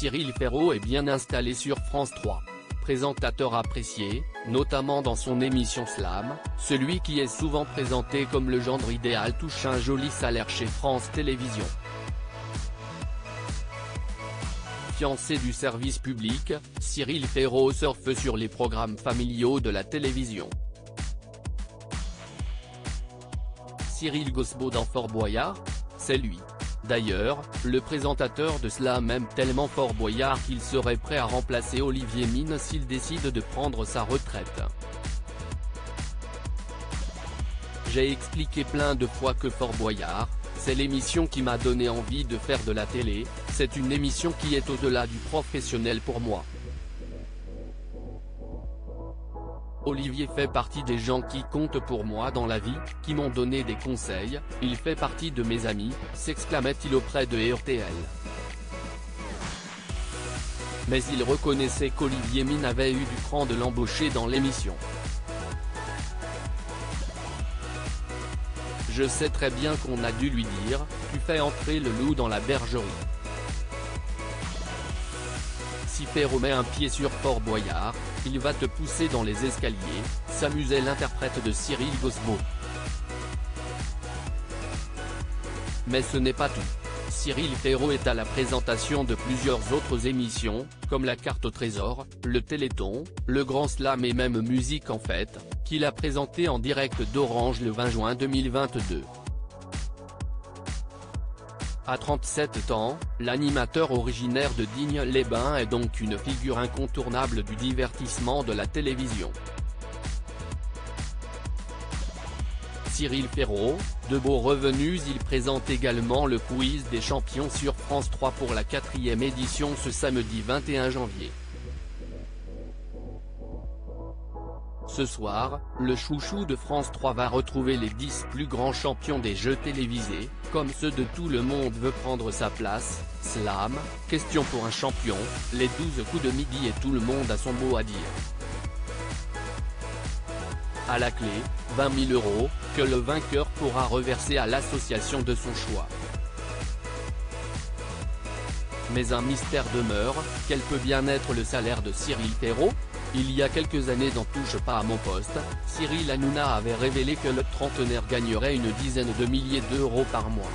Cyril Ferraud est bien installé sur France 3. Présentateur apprécié, notamment dans son émission Slam, celui qui est souvent présenté comme le gendre idéal touche un joli salaire chez France Télévisions. Fiancé du service public, Cyril Ferraud surfe sur les programmes familiaux de la télévision. Cyril Gosbo dans Fort Boyard? C'est lui. D'ailleurs, le présentateur de Slam aime tellement Fort Boyard qu'il serait prêt à remplacer Olivier Mine s'il décide de prendre sa retraite. J'ai expliqué plein de fois que Fort Boyard, c'est l'émission qui m'a donné envie de faire de la télé, c'est une émission qui est au-delà du professionnel pour moi. Olivier fait partie des gens qui comptent pour moi dans la vie, qui m'ont donné des conseils, il fait partie de mes amis, s'exclamait-il auprès de RTL. Mais il reconnaissait qu'Olivier Mine avait eu du cran de l'embaucher dans l'émission. Je sais très bien qu'on a dû lui dire, tu fais entrer le loup dans la bergerie. Si Ferraud met un pied sur Fort Boyard, il va te pousser dans les escaliers, s'amusait l'interprète de Cyril Gosbo. Mais ce n'est pas tout. Cyril Ferraud est à la présentation de plusieurs autres émissions, comme la Carte au Trésor, le Téléthon, le Grand Slam et même Musique en Fête, qu'il a présenté en direct d'Orange le 20 juin 2022. À 37 ans, l'animateur originaire de Digne-les-Bains est donc une figure incontournable du divertissement de la télévision. Cyril Ferraud, de beaux revenus. Il présente également le quiz des champions sur France 3 pour la 4e édition ce samedi 21 janvier. Ce soir, le chouchou de France 3 va retrouver les 10 plus grands champions des jeux télévisés, comme ceux de Tout le monde veut prendre sa place, Slam, Question pour un champion, les 12 coups de midi et Tout le monde a son mot à dire. À la clé, 20 000 €, que le vainqueur pourra reverser à l'association de son choix. Mais un mystère demeure, quel peut bien être le salaire de Cyril Ferraud? Il y a quelques années dans Touche pas à mon poste, Cyril Hanouna avait révélé que le trentenaire gagnerait une dizaine de milliers d'euros par mois.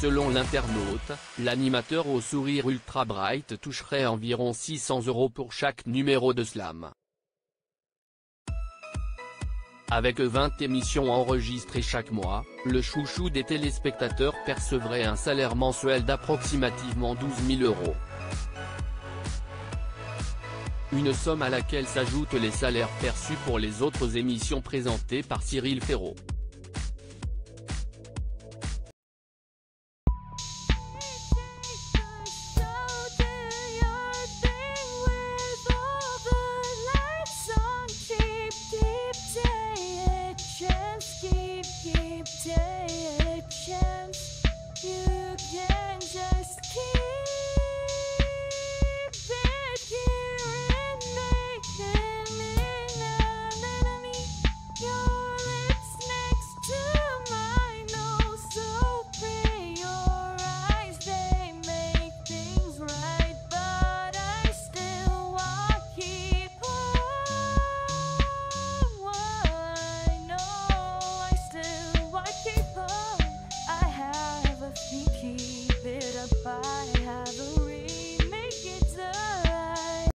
Selon l'internaute, l'animateur au sourire ultra bright toucherait environ 600 € pour chaque numéro de Slam. Avec 20 émissions enregistrées chaque mois, le chouchou des téléspectateurs percevrait un salaire mensuel d'approximativement 12 000 €. Une somme à laquelle s'ajoutent les salaires perçus pour les autres émissions présentées par Cyril Ferraud.